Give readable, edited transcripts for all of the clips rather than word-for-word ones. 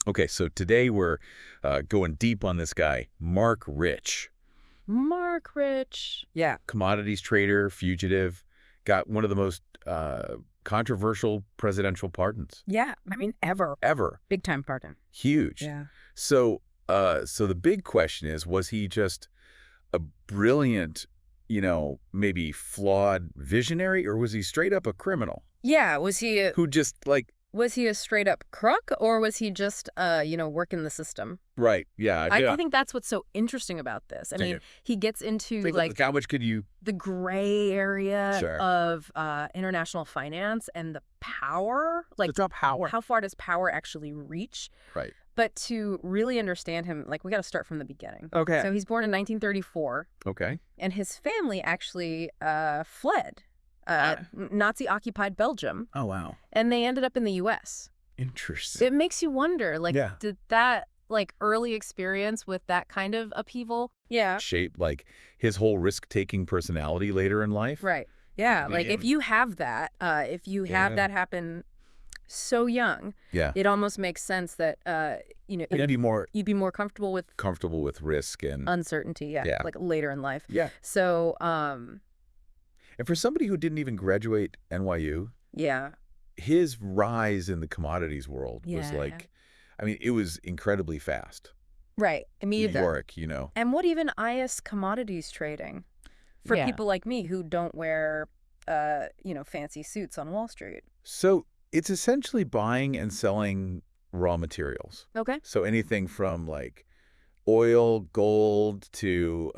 Okay, so today we're going deep on this guy, Marc Rich. Marc Rich. Yeah. Commodities trader, fugitive, got one of the most controversial presidential pardons. Yeah. I mean, ever. Ever. Big time pardon. Huge. Yeah. So the big question is, was he just a brilliant, maybe flawed visionary, or was he straight up a criminal? Yeah. Was he who just was he a straight up crook, or was he just working the system? Right. Yeah. I think that's what's so interesting about this. I mean, he gets into how much could you the gray area Sure. of international finance and the power. It's not power. How far does power actually reach? Right. But to really understand him, we got to start from the beginning. Okay. So he's born in 1934. Okay. And his family actually fled Nazi-occupied Belgium. Oh, wow. And they ended up in the U.S. Interesting. It makes you wonder, Yeah. did that, early experience with that kind of upheaval? Yeah. Shape his whole risk-taking personality later in life? Right. Yeah. Man. If you have that, have that happen so young, Yeah. it almost makes sense that, You'd be more you'd be more comfortable with risk and uncertainty. Yeah. Later in life. Yeah. So, And for somebody who didn't even graduate NYU, yeah. his rise in the commodities world was it was incredibly fast. Right. Immediately. York, And what even IS commodities trading for people like me who don't wear, fancy suits on Wall Street. So it's essentially buying and selling raw materials. Okay. So anything from oil, gold to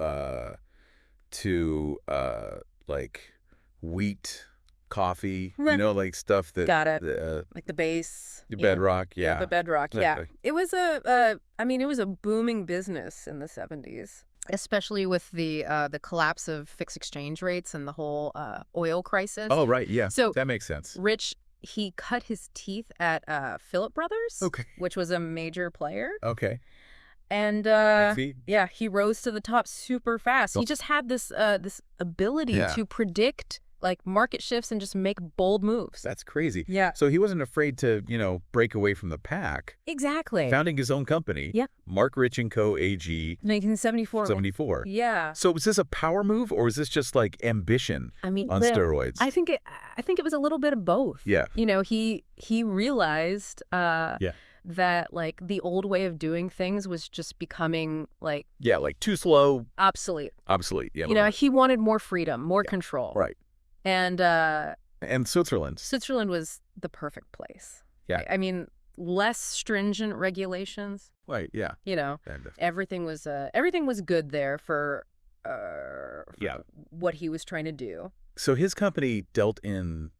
wheat, coffee, stuff that Got it. The base, the bedrock, yeah. The bedrock, yeah. Exactly. It was it was a booming business in the 70s, especially with the collapse of fixed exchange rates and the whole oil crisis. Oh, right, yeah. So that makes sense. Rich, he cut his teeth at Philip Brothers, Okay. which was a major player. Okay. And he rose to the top super fast. He just had this ability to predict market shifts and just make bold moves. That's crazy. Yeah. So he wasn't afraid to, break away from the pack. Exactly. Founding his own company. Yeah. Marc Rich & Co. AG. 1974. 74. Yeah. So was this a power move, or is this just ambition on steroids? I think it was a little bit of both. Yeah. He realized that the old way of doing things was just becoming too slow. Obsolete. Yeah. He wanted more freedom, more control. Right. And Switzerland. Switzerland was the perfect place. Yeah. I mean, less stringent regulations. Right. Yeah. Everything was good there for what he was trying to do. So his company dealt in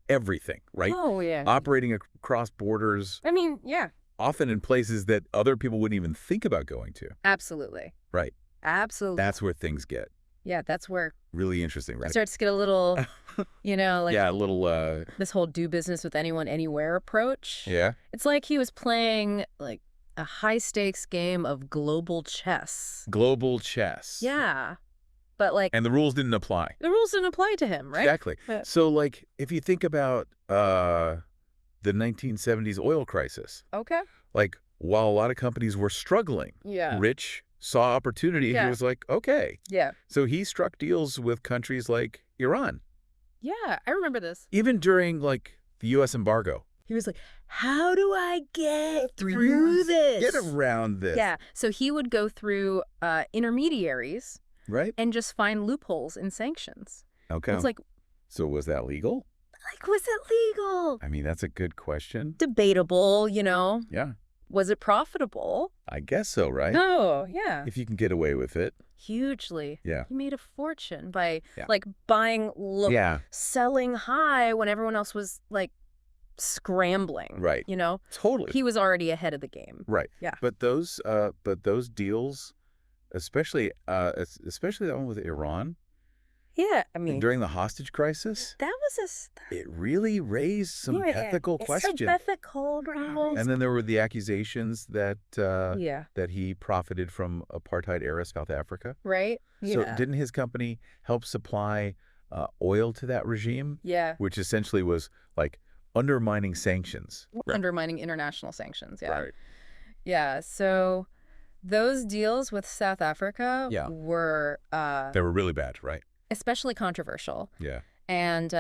everything, right? Oh, yeah. Operating across borders. I mean, yeah. Often in places that other people wouldn't even think about going to. Absolutely. Right. Absolutely. That's where things get. Yeah, that's where really interesting, right? It starts to get a little, a little this whole do business with anyone, anywhere approach. Yeah. It's like he was playing a high stakes game of global chess. Global chess. Yeah. But and the rules didn't apply. The rules didn't apply to him, right? Exactly. So if you think about the 1970s oil crisis. Okay. While a lot of companies were struggling, Rich saw opportunity. Yeah. He was like, okay. Yeah. So he struck deals with countries like Iran. Yeah, I remember this. Even during the U.S. embargo. He was like, how do I get through this? Get around this. Yeah. So he would go through intermediaries. Right. And just find loopholes in sanctions. Okay. It's so was that legal? Was it legal? I mean, that's a good question. Debatable, Yeah. Was it profitable? I guess so, right? Oh, yeah. If you can get away with it. Hugely. Yeah. He made a fortune by buying low, selling high when everyone else was scrambling. Right. Totally. He was already ahead of the game. Right. Yeah. But those deals, especially that one with Iran. Yeah, I mean, during the hostage crisis, that was it really raised some ethical questions. Ethical, right? And then there were the accusations that that he profited from apartheid era South Africa. Right. So didn't his company help supply oil to that regime? Yeah. Which essentially was undermining sanctions. Undermining international sanctions, yeah. Right. Yeah, so those deals with South Africa were... they were really bad, right? especially controversial. Yeah. And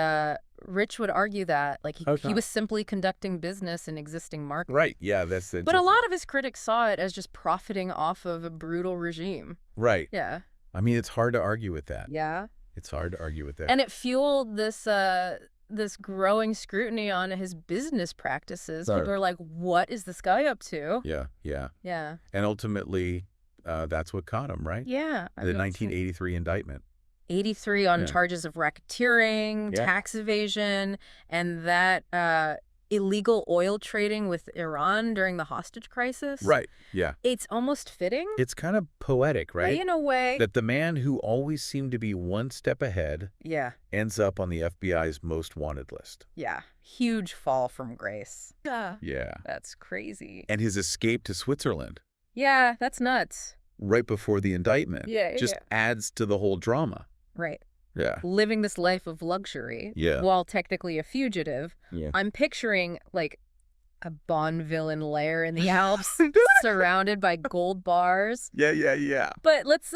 Rich would argue that he was simply conducting business in existing markets. Right, yeah, that's it. But a lot of his critics saw it as just profiting off of a brutal regime. Right. Yeah. I mean, it's hard to argue with that. Yeah. It's hard to argue with that. And it fueled this growing scrutiny on his business practices. People are like, what is this guy up to? Yeah, yeah. Yeah. And ultimately, that's what caught him, right? Yeah. The 1983 indictment. 83 on charges of racketeering, tax evasion, and that illegal oil trading with Iran during the hostage crisis. Right, yeah. It's almost fitting. It's kind of poetic, right? In a way. That the man who always seemed to be one step ahead ends up on the FBI's most wanted list. Yeah. Huge fall from grace. Yeah. That's crazy. And his escape to Switzerland. Yeah, that's nuts. Right before the indictment. Just adds to the whole drama. Right. Yeah. Living this life of luxury while technically a fugitive. Yeah. I'm picturing like a Bond villain lair in the Alps surrounded by gold bars. Yeah. But let's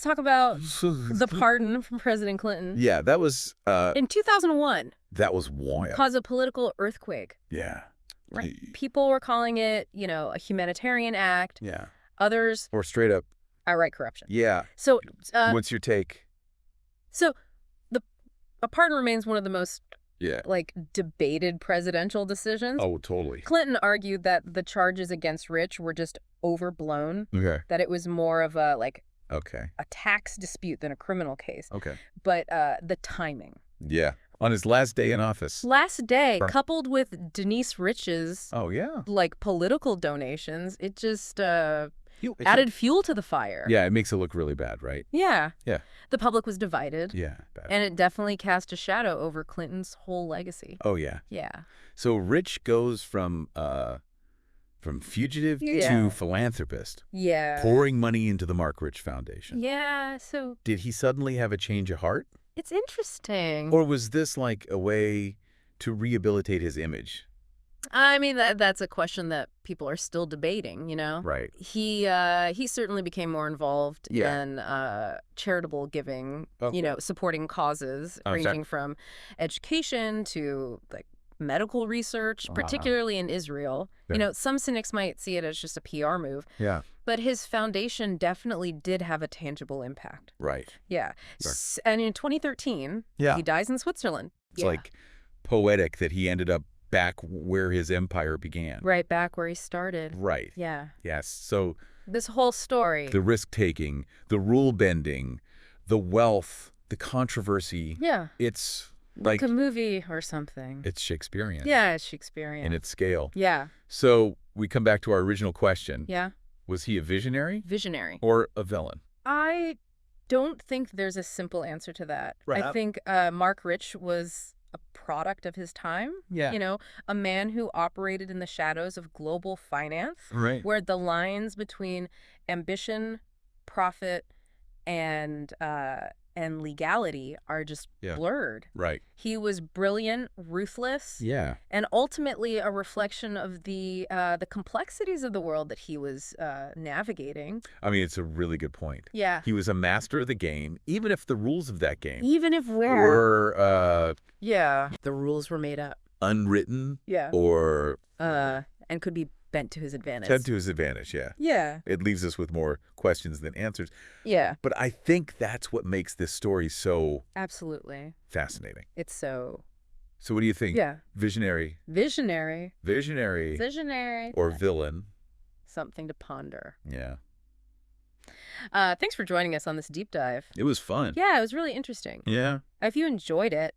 talk about the pardon from President Clinton. Yeah, that was in 2001. That was wild. Caused a political earthquake. Yeah. Right. People were calling it, a humanitarian act. Yeah. Others or straight up outright corruption. Yeah. So what's your take? So a pardon remains one of the most debated presidential decisions. Oh, totally. Clinton argued that the charges against Rich were just overblown. Okay. That it was more of a tax dispute than a criminal case. Okay. But the timing. Yeah. On his last day in office. Last day, coupled with Denise Rich's political donations, it just added fuel to the fire. Yeah, it makes it look really bad, right? Yeah. Yeah. The public was divided. Yeah, bad. And it definitely cast a shadow over Clinton's whole legacy. Oh, yeah. Yeah. So Rich goes from fugitive to philanthropist. Yeah. Pouring money into the Marc Rich Foundation. Yeah, so... Did he suddenly have a change of heart? It's interesting. Or was this like a way to rehabilitate his image? I mean, that's a question that people are still debating, Right. He certainly became more involved in charitable giving, supporting causes ranging from education to medical research, particularly in Israel. Yeah. Some cynics might see it as just a PR move. Yeah. But his foundation definitely did have a tangible impact. Right. Yeah. Sure. And in 2013, he dies in Switzerland. It's like poetic that he ended up back where his empire began. Right back where he started. Right. Yeah. Yes. So this whole story. The risk-taking, the rule-bending, the wealth, the controversy. Yeah. It's like a movie or something. It's Shakespearean. Yeah, it's Shakespearean. In its scale. Yeah. So we come back to our original question. Yeah. Was he a visionary? Visionary. Or a villain? I don't think there's a simple answer to that. Right. I think Marc Rich was a product of his time. Yeah. A man who operated in the shadows of global finance. Right. Where the lines between ambition, profit, and legality are just blurred. Right. He was brilliant, ruthless. Yeah. And ultimately a reflection of the complexities of the world that he was navigating. I mean, it's a really good point. Yeah. He was a master of the game, even if the rules of that game were the rules were made up. Unwritten. Yeah. Or and could be bent to his advantage. Bent to his advantage, yeah. Yeah. It leaves us with more questions than answers. Yeah. But I think that's what makes this story so absolutely fascinating. It's so... So what do you think? Yeah. Visionary. Visionary. Visionary. Visionary. Or villain. Something to ponder. Yeah. Thanks for joining us on this deep dive. It was fun. Yeah, it was really interesting. Yeah. If you enjoyed it...